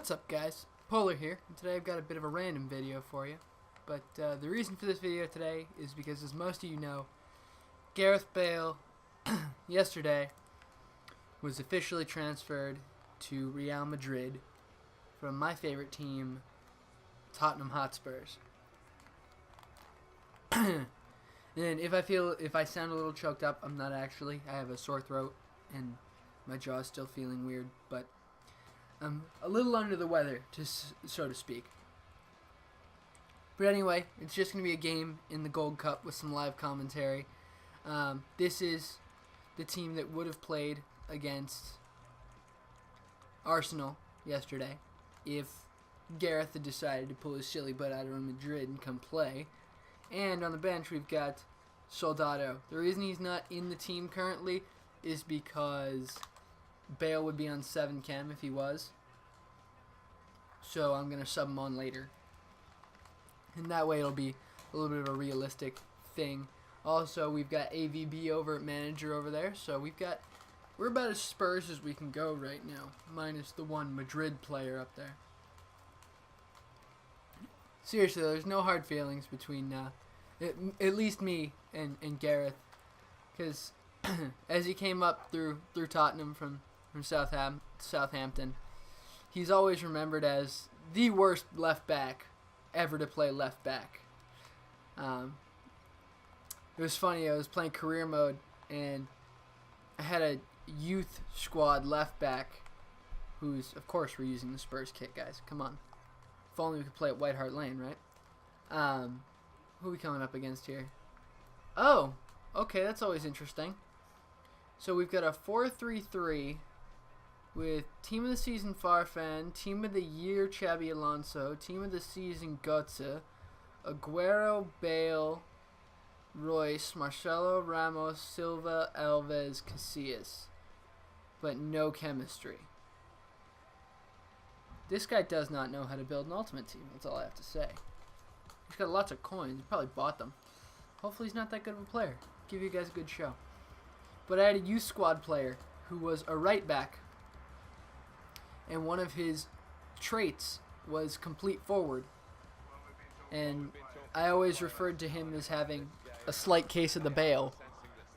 What's up, guys? Polar here, and today I've got a bit of a random video for you. But the reason for this video today is because, as most of you know, Gareth Bale yesterday was officially transferred to Real Madrid from my favorite team, Tottenham Hotspurs. And if I sound a little choked up, I'm not actually. I have a sore throat and my jaw's still feeling weird, but I'm a little under the weather, so to speak. But anyway, it's just going to be a game in the Gold Cup with some live commentary. This is the team that would have played against Arsenal yesterday if Gareth had decided to pull his silly butt out of Real Madrid and come play. And on the bench, we've got Soldado. The reason he's not in the team currently is because Bale would be on 7 chem if he was. So I'm going to sub him on later. And that way it'll be a little bit of a realistic thing. Also, we've got AVB over at manager over there. So we're about as Spurs as we can go right now. Minus the one Madrid player up there. Seriously, there's no hard feelings between at least me and Gareth. Because as he came up through Tottenham from Southampton, he's always remembered as the worst left back ever to play left back. It was funny, I was playing career mode and I had a youth squad left back who's, of course we're using the Spurs kit, guys, come on. If only we could play at White Hart Lane, right? Who are we coming up against here? Oh, okay, that's always interesting. So we've got a 4-3-3 with Team of the Season Farfan, Team of the Year Xabi Alonso, Team of the Season Götze, Aguero, Bale, Royce, Marcelo, Ramos, Silva, Alves, Casillas. But no chemistry. This guy does not know how to build an ultimate team, that's all I have to say. He's got lots of coins, he probably bought them. Hopefully he's not that good of a player. Give you guys a good show. But I had a youth squad player who was a right back, and one of his traits was complete forward. And I always referred to him as having a slight case of the Bale,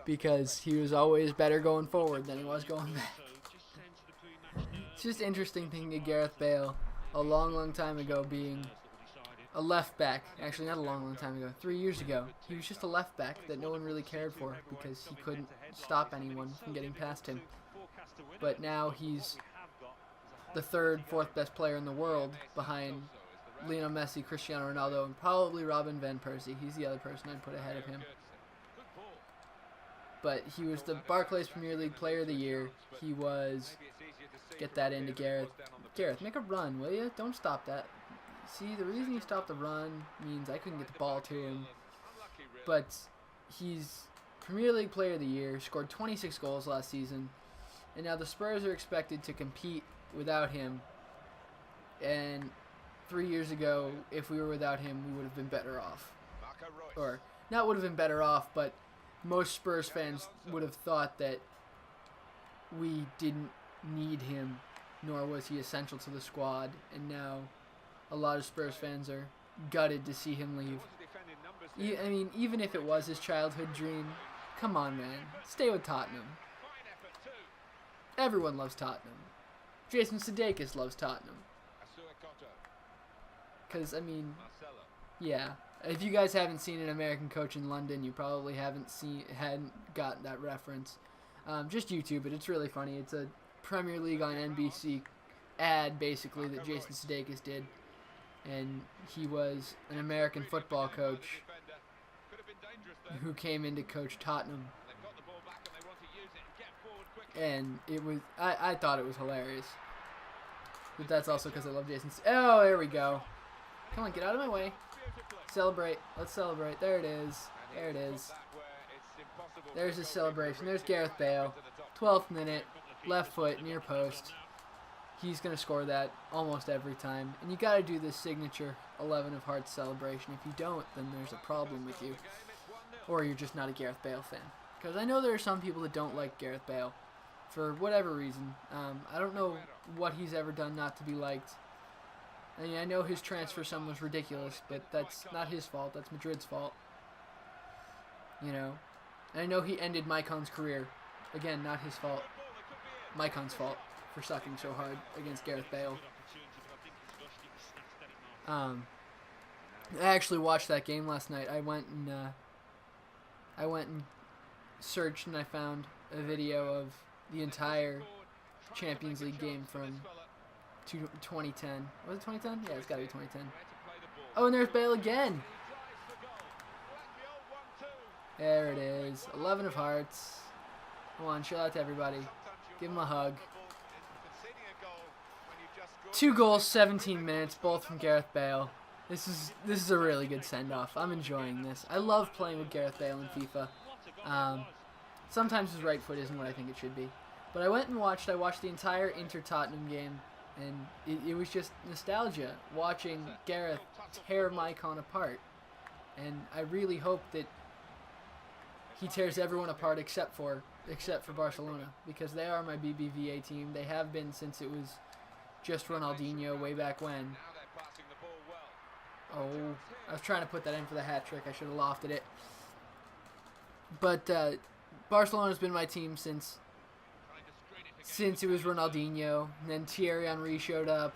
because he was always better going forward than he was going back. It's just interesting thinking of Gareth Bale a long time ago being a left back. Actually, not a long time ago. 3 years ago. He was just a left back that no one really cared for because he couldn't stop anyone from getting past him. But now he's the third, fourth best player in the world behind Lionel Messi, Cristiano Ronaldo, and probably Robin van Persie. He's the other person I'd put ahead of him. But he was the Barclays Premier League Player of the Year. He was... Get that into Gareth. Gareth, make a run, will you? Don't stop that. See, the reason he stopped the run means I couldn't get the ball to him. But he's Premier League Player of the Year, scored 26 goals last season. And now the Spurs are expected to compete without him. And 3 years ago, if we were without him, we would have been better off. Or, not would have been better off, but most Spurs fans would have thought that we didn't need him, nor was he essential to the squad. And now a lot of Spurs fans are gutted to see him leave. I mean, even if it was his childhood dream, come on, man, stay with Tottenham. Everyone loves Tottenham. Jason Sudeikis loves Tottenham. Because, I mean, yeah, if you guys haven't seen An American Coach in London, you probably hadn't got that reference. Just YouTube it, it's really funny. It's a Premier League on NBC ad, basically, that Jason Sudeikis did. And he was an American football coach who came in to coach Tottenham. And it was, I thought it was hilarious. But that's also because I love Jason. Oh, there we go. Come on, get out of my way. Celebrate. Let's celebrate. There it is. There it is. There's his celebration. There's Gareth Bale. 12th minute. Left foot, near post. He's going to score that almost every time. And you got to do this signature 11 of Hearts celebration. If you don't, then there's a problem with you. Or you're just not a Gareth Bale fan. Because I know there are some people that don't like Gareth Bale. For whatever reason. I don't know what he's ever done not to be liked. I mean, I know his transfer sum was ridiculous, but that's not his fault. That's Madrid's fault. You know? And I know he ended Maicon's career. Again, not his fault. Maicon's fault for sucking so hard against Gareth Bale. I actually watched that game last night. I went and searched and I found a video of the entire Champions League game from 2010. Was it 2010? Yeah, it's got to be 2010. Oh, and there's Bale again. There it is. 11 of hearts. Come on, chill out to everybody. Give him a hug. 2 goals, 17 minutes, both from Gareth Bale. This is a really good send-off. I'm enjoying this. I love playing with Gareth Bale in FIFA. Sometimes his right foot isn't what I think it should be. But I went and watched the entire Inter-Tottenham game, and it was just nostalgia watching Gareth tear Maicon apart. And I really hope that he tears everyone apart except for Barcelona, because they are my BBVA team. They have been since it was just Ronaldinho way back when. Oh, I was trying to put that in for the hat trick. I should have lofted it. But Barcelona's been my team since it was Ronaldinho. And then Thierry Henry showed up.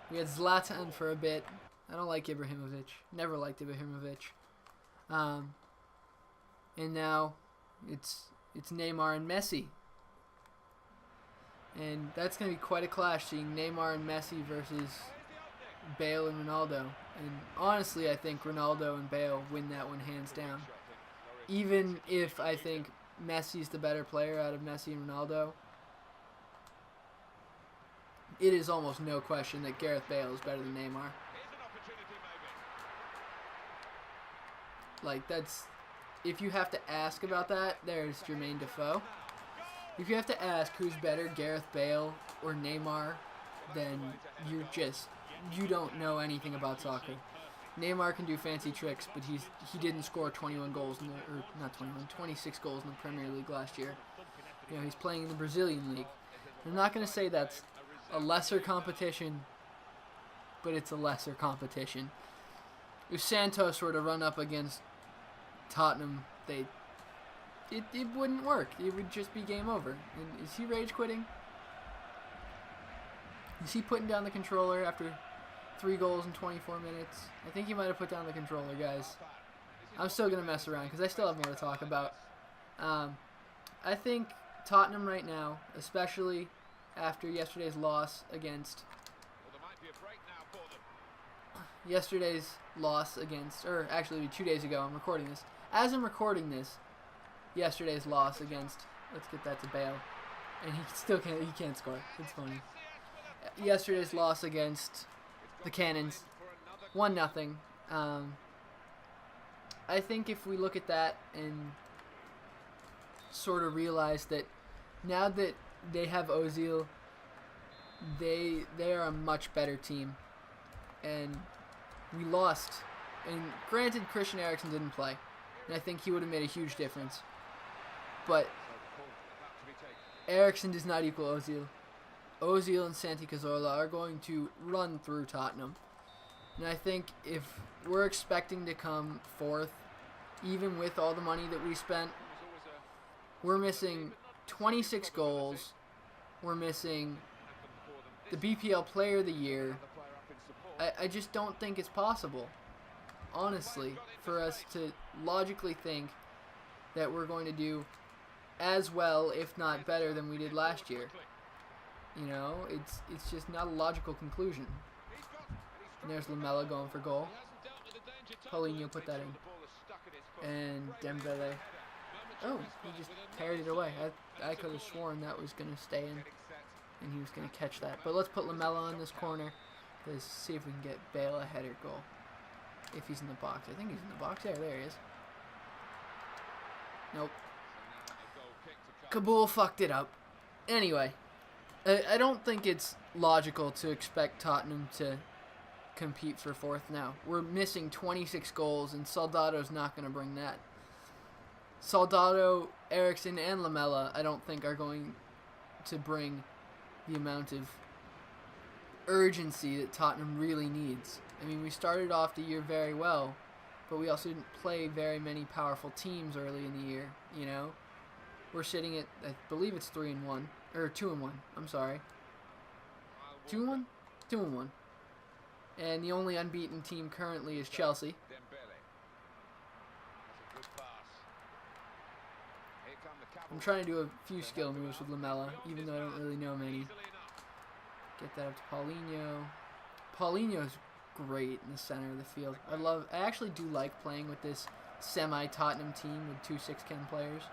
We had Zlatan for a bit. I don't like Ibrahimovic. Never liked Ibrahimovic. And now it's Neymar and Messi. And that's going to be quite a clash, seeing Neymar and Messi versus Bale and Ronaldo. And honestly, I think Ronaldo and Bale win that one hands down. Even if I think Messi's the better player out of Messi and Ronaldo, it is almost no question that Gareth Bale is better than Neymar. Like, that's... If you have to ask about that, there's Jermaine Defoe. If you have to ask who's better, Gareth Bale or Neymar, then you don't know anything about soccer. Neymar can do fancy tricks, but he didn't score 21 goals or not 21, 26 goals in the Premier League last year. You know, he's playing in the Brazilian league. I'm not going to say that's a lesser competition, but it's a lesser competition. If Santos were to run up against Tottenham, it wouldn't work. It would just be game over. And is he rage quitting? Is he putting down the controller after 3 goals in 24 minutes? I think he might have put down the controller, guys. I'm still going to mess around because I still have more to talk about. I think Tottenham right now, especially after yesterday's loss against... or actually 2 days ago, I'm recording this. As I'm recording this, yesterday's loss against... Let's get that to Bale. And he can't score. It's funny. Yesterday's loss against the Cannons, 1-0. I think if we look at that and sort of realize that now that they have Ozil, they are a much better team. And we lost. And granted, Christian Eriksen didn't play. And I think he would have made a huge difference. But Eriksen does not equal Ozil. Ozil and Santi Cazorla are going to run through Tottenham. And I think if we're expecting to come fourth, even with all the money that we spent, we're missing 26 goals. We're missing the BPL Player of the Year. I just don't think it's possible, honestly, for us to logically think that we're going to do as well, if not better, than we did last year. You know, it's just not a logical conclusion. And there's Lamela going for goal. Paulinho put that in. And Dembele. Oh, he just parried it away. I could have sworn that was going to stay in. And he was going to catch that. But let's put Lamela in this corner. Let's see if we can get Bale a header goal. If he's in the box. I think he's in the box. There he is. Nope. Kabul fucked it up. Anyway. I don't think it's logical to expect Tottenham to compete for fourth now. We're missing 26 goals, and Soldado's not going to bring that. Soldado, Eriksen, and Lamela, I don't think are going to bring the amount of urgency that Tottenham really needs. I mean, we started off the year very well, but we also didn't play very many powerful teams early in the year, you know? We're sitting at, I believe it's 3-1, or 2-1, I'm sorry. 2-1? 2-1. And the only unbeaten team currently is Chelsea. I'm trying to do a few skill moves with Lamella, even though I don't really know many. Get that up to Paulinho. Paulinho's great in the center of the field. I actually do like playing with this semi-Tottenham team with 2 6'10" players,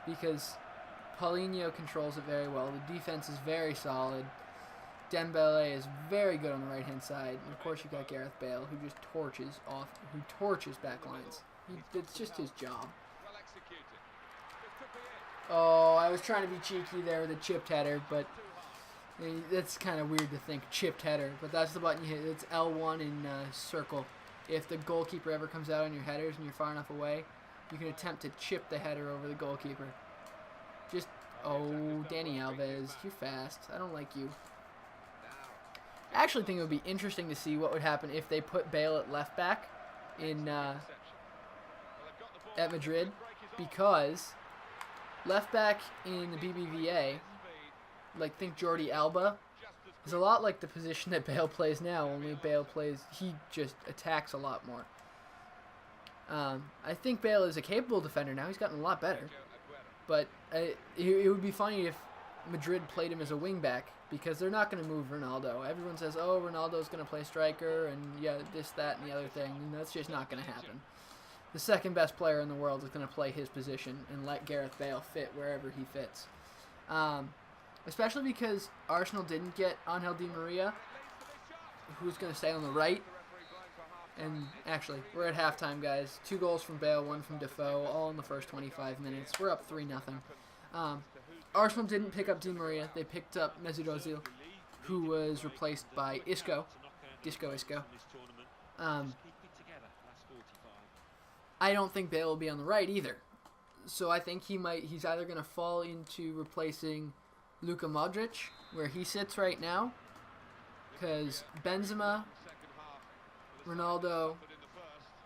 because Paulinho controls it very well. The defense is very solid. Dembele is very good on the right-hand side. And of course you got Gareth Bale, who just torches backlines. It's just his job. Oh, I was trying to be cheeky there with a chipped header, but that's kind of weird to think, chipped header. But that's the button you hit. It's L1 in circle. If the goalkeeper ever comes out on your headers and you're far enough away, you can attempt to chip the header over the goalkeeper. Oh, Dani Alves, you're fast. I don't like you. I actually think it would be interesting to see what would happen if they put Bale at left back at Madrid, because left back in the BBVA, like think Jordi Alba, is a lot like the position that Bale plays now, only he just attacks a lot more. I think Bale is a capable defender now. He's gotten a lot better. But it would be funny if Madrid played him as a wing back, because they're not going to move Ronaldo. Everyone says, oh, Ronaldo's going to play striker, and yeah, this, that, and the other thing, and that's just not going to happen. The second best player in the world is going to play his position and let Gareth Bale fit wherever he fits. Especially because Arsenal didn't get Angel Di Maria, who's going to stay on the right. And actually, we're at halftime, guys. 2 goals from Bale, 1 from Defoe, all in the first 25 minutes. We're up 3-0. Arsenal didn't pick up Di Maria. They picked up Mesut Ozil, who was replaced by Isco. Isco. I don't think Bale will be on the right either. So I think he's either going to fall into replacing Luka Modric, where he sits right now, because Benzema, Ronaldo,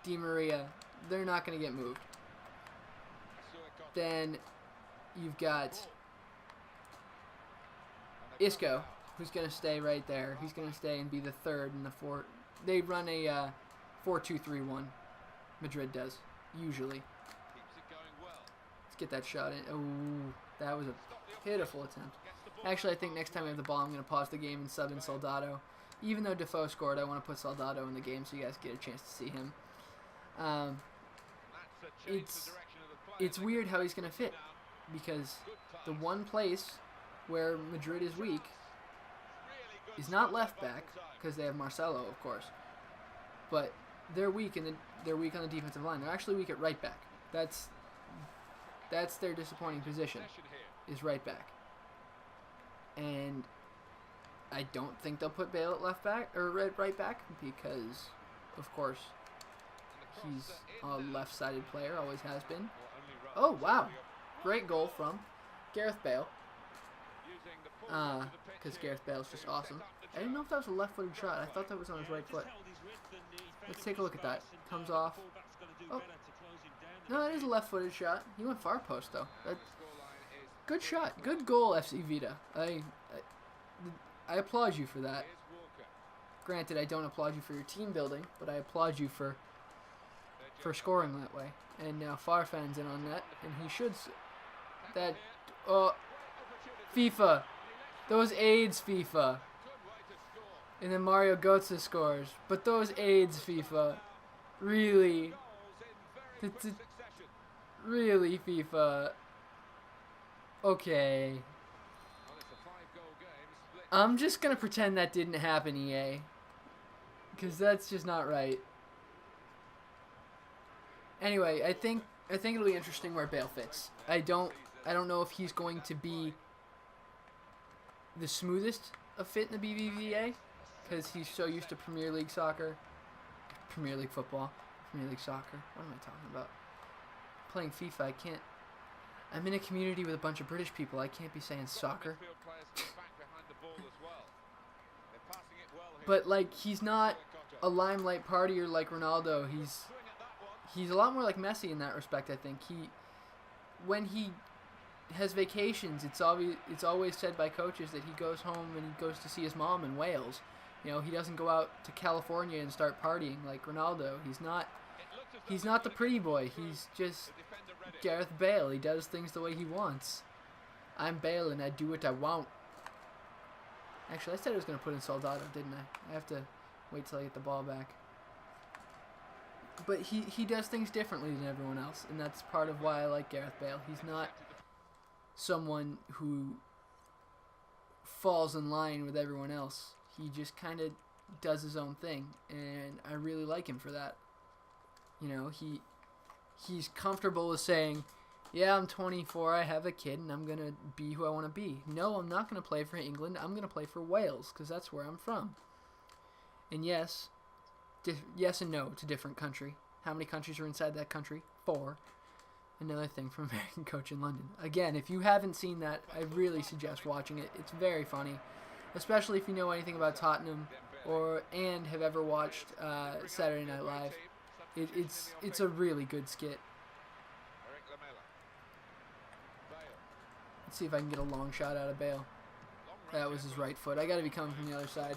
Di Maria, they're not going to get moved. Then you've got Isco, who's going to stay right there. He's going to stay and be the third in the four. They run a 4-2-3-1. Madrid does, usually. Let's get that shot in. Oh, that was a pitiful attempt. Actually, I think next time we have the ball, I'm going to pause the game and sub in Soldado. Even though Defoe scored, I want to put Soldado in the game so you guys get a chance to see him. It's weird how he's going to fit, because the one place where Madrid is weak is not left back, because they have Marcelo, of course, but they're weak on the defensive line. They're actually weak at right back. That's their disappointing position, is right back. And I don't think they'll put Bale at left back or right back, because, of course, he's a left-sided player, always has been. Oh, wow. Great goal from Gareth Bale. Because Gareth Bale is just awesome. I didn't know if that was a left-footed shot. I thought that was on his right foot. Let's take a look at that. Comes off. Oh. No, that is a left-footed shot. He went far post, though. Good shot. Good goal, FC Vita. I applaud you for that. Granted, I don't applaud you for your team building, but I applaud you for scoring that way. And now Farfan's in on net, and he should. FIFA. Those AIDS, FIFA. And then Mario Götze scores. But those AIDS, FIFA. Really? Really, FIFA? Okay. I'm just going to pretend that didn't happen, EA. Because that's just not right. Anyway, I think it'll be interesting where Bale fits. I don't know if he's going to be the smoothest of fit in the BBVA, because he's so used to Premier League soccer, Premier League football, Premier League soccer. What am I talking about? Playing FIFA, I can't. I'm in a community with a bunch of British people. I can't be saying soccer. But like, he's not a limelight partier like Ronaldo. He's a lot more like Messi in that respect. I think when he has vacations, it's always said by coaches that he goes home and he goes to see his mom in Wales. You know, he doesn't go out to California and start partying like Ronaldo. He's not the pretty boy. He's just Gareth Bale. He does things the way he wants. I'm Bale and I do what I want. Actually, I said I was going to put in Soldado, didn't I? I have to wait till I get the ball back. But he does things differently than everyone else, and that's part of why I like Gareth Bale. He's not someone who falls in line with everyone else. He just kind of does his own thing, and I really like him for that. You know, he's comfortable with saying, yeah, I'm 24, I have a kid, and I'm going to be who I want to be. No, I'm not going to play for England. I'm going to play for Wales, because that's where I'm from. And yes and no to different country. How many countries are inside that country? 4. Another thing from American Coach in London. Again, if you haven't seen that, I really suggest watching it. It's very funny, especially if you know anything about Tottenham and have ever watched Saturday Night Live. It's a really good skit. Let's see if I can get a long shot out of Bale. That was his right foot. I got to be coming from the other side.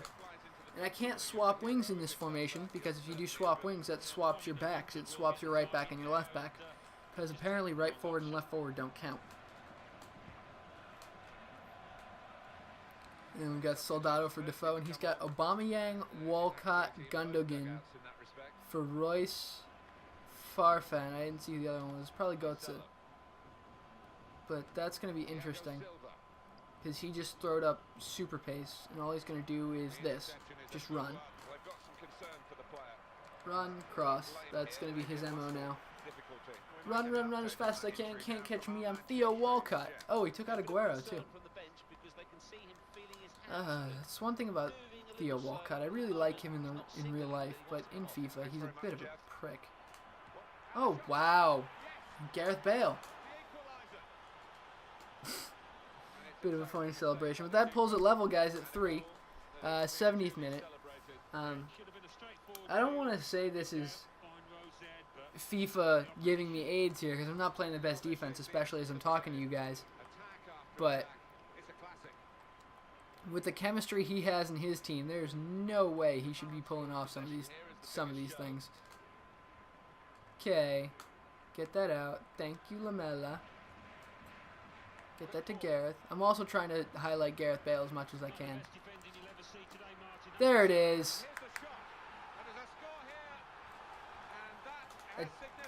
And I can't swap wings in this formation, because if you do swap wings, that swaps your backs. It swaps your right back and your left back, because apparently right forward and left forward don't count. And we've got Soldado for Defoe, and he's got Aubameyang, Walcott, Gundogan for Royce, Farfan. I didn't see who the other one was. Probably Götze. But that's going to be interesting, because he just throwed up super pace, and all he's going to do is this. Just run. Run, cross. That's going to be his MO now. Run as fast as I can. Can't catch me. I'm Theo Walcott. Oh, he took out Aguero, too. That's one thing about Theo Walcott. I really like him in real life, but in FIFA, he's a bit of a prick. Oh, wow. Gareth Bale. Bit of a funny celebration. But that pulls it level, guys, at 3. 70th minute. I don't want to say this is FIFA giving me AIDS here, because I'm not playing the best defense, especially as I'm talking to you guys. But with the chemistry he has in his team, there's no way he should be pulling off some of these things. Okay, get that out. Thank you, Lamela. Get that to Gareth. I'm also trying to highlight Gareth Bale as much as I can. There it is.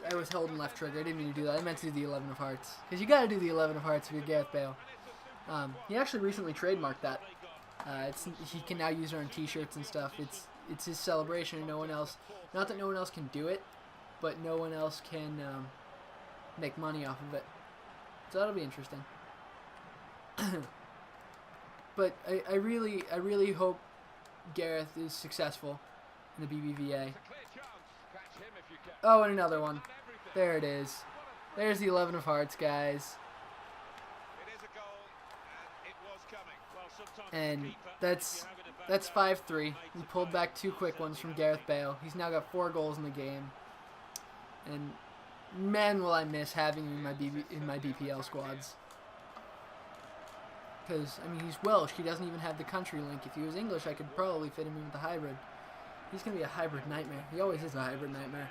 I was holding left trigger. I didn't mean to do that. I meant to do the 11 of hearts. Because you got to do the 11 of hearts if you're Gareth Bale. He actually recently trademarked that. He can now use it on t-shirts and stuff. It's his celebration, and no one else. Not that no one else can do it, but no one else can make money off of it. So that'll be interesting. But I really hope Gareth is successful in the BBVA. Oh, and another one. There it is. There's the 11 of hearts, guys. And that's 5-3. We pulled back 2 quick ones from Gareth Bale. He's now got 4 goals in the game. And man, will I miss having him in my BPL squads. Because, I mean, he's Welsh. He doesn't even have the country link. If he was English, I could probably fit him in with the hybrid. He's going to be a hybrid nightmare. He always is a hybrid nightmare.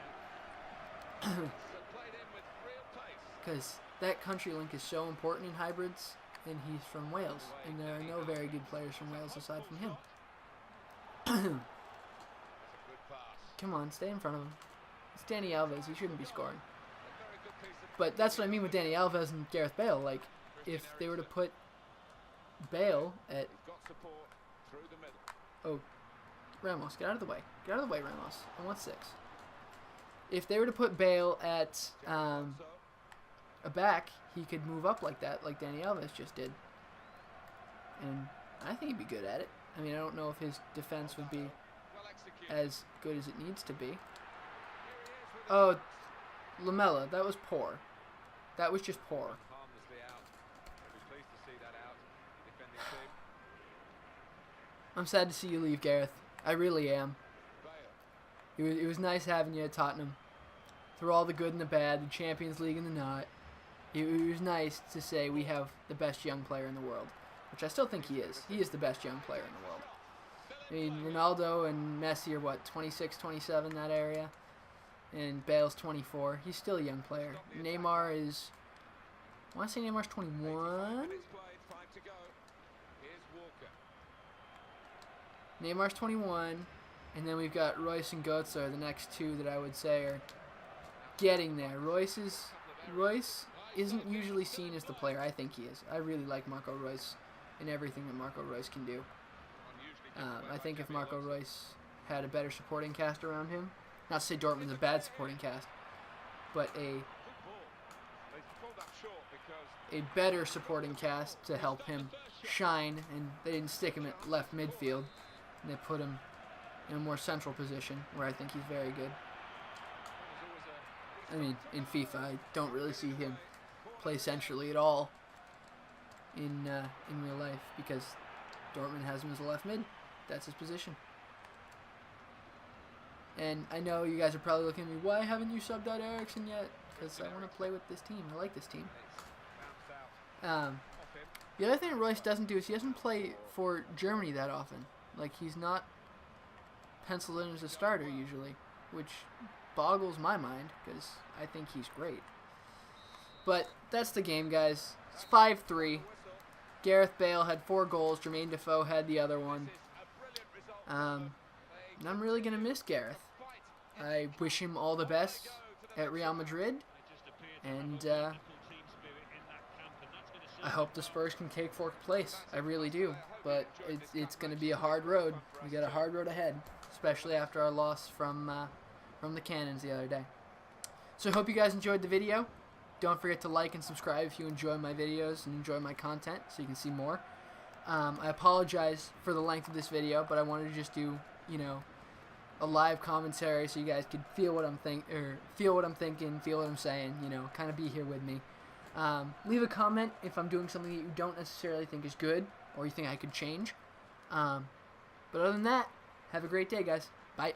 Because that country link is so important in hybrids, and he's from Wales. And there are no very good players from Wales aside from him. Come on, stay in front of him. It's Dani Alves. He shouldn't be scoring. But that's what I mean with Dani Alves and Gareth Bale. Like, if they were to put Bale at... Oh, Ramos, get out of the way. Get out of the way, Ramos. I want 6. If they were to put Bale at a back, he could move up like that, like Dani Alves just did. And I think he'd be good at it. I mean, I don't know if his defense would be as good as it needs to be. Oh, Lamela, that was poor. That was just poor. I'm sad to see you leave, Gareth. I really am. It was nice having you at Tottenham. Through all the good and the bad, the Champions League and the not. It was nice to say we have the best young player in the world, which I still think he is. He is the best young player in the world. I mean, Ronaldo and Messi are, what, 26, 27, that area? And Bale's 24. He's still a young player. Neymar is... I want to say Neymar's 21? Neymar's 21. And then we've got Royce and Götze are the next two that I would say are getting there. Royce isn't usually seen as the player I think he is. I really like Marco Reus and everything that Marco Reus can do. I think if Marco Reus had a better supporting cast around him, not to say Dortmund's a bad supporting cast, but a better supporting cast to help him shine, and they didn't stick him at left midfield, and they put him in a more central position where I think he's very good. I mean, in FIFA, I don't really see him play centrally at all in real life because Dortmund has him as a left mid. That's his position. And I know you guys are probably looking at me, why haven't you subbed out Eriksen yet? Because I want to play with this team. I like this team. The other thing Royce doesn't do is he doesn't play for Germany that often. Like, he's not penciled in as a starter usually, which boggles my mind because I think he's great. But that's the game, guys. It's 5-3. Gareth Bale had 4 goals. Jermaine Defoe had the other one. And I'm really going to miss Gareth. I wish him all the best at Real Madrid. And I hope the Spurs can take 4th place. I really do. But it's going to be a hard road. We got a hard road ahead, especially after our loss from the Cannons the other day. So I hope you guys enjoyed the video. Don't forget to like and subscribe if you enjoy my videos and enjoy my content so you can see more. I apologize for the length of this video, but I wanted to just do, a live commentary so you guys could feel what I'm thinking, feel what I'm saying, kind of be here with me. Leave a comment if I'm doing something that you don't necessarily think is good or you think I could change. But other than that, have a great day, guys. Bye.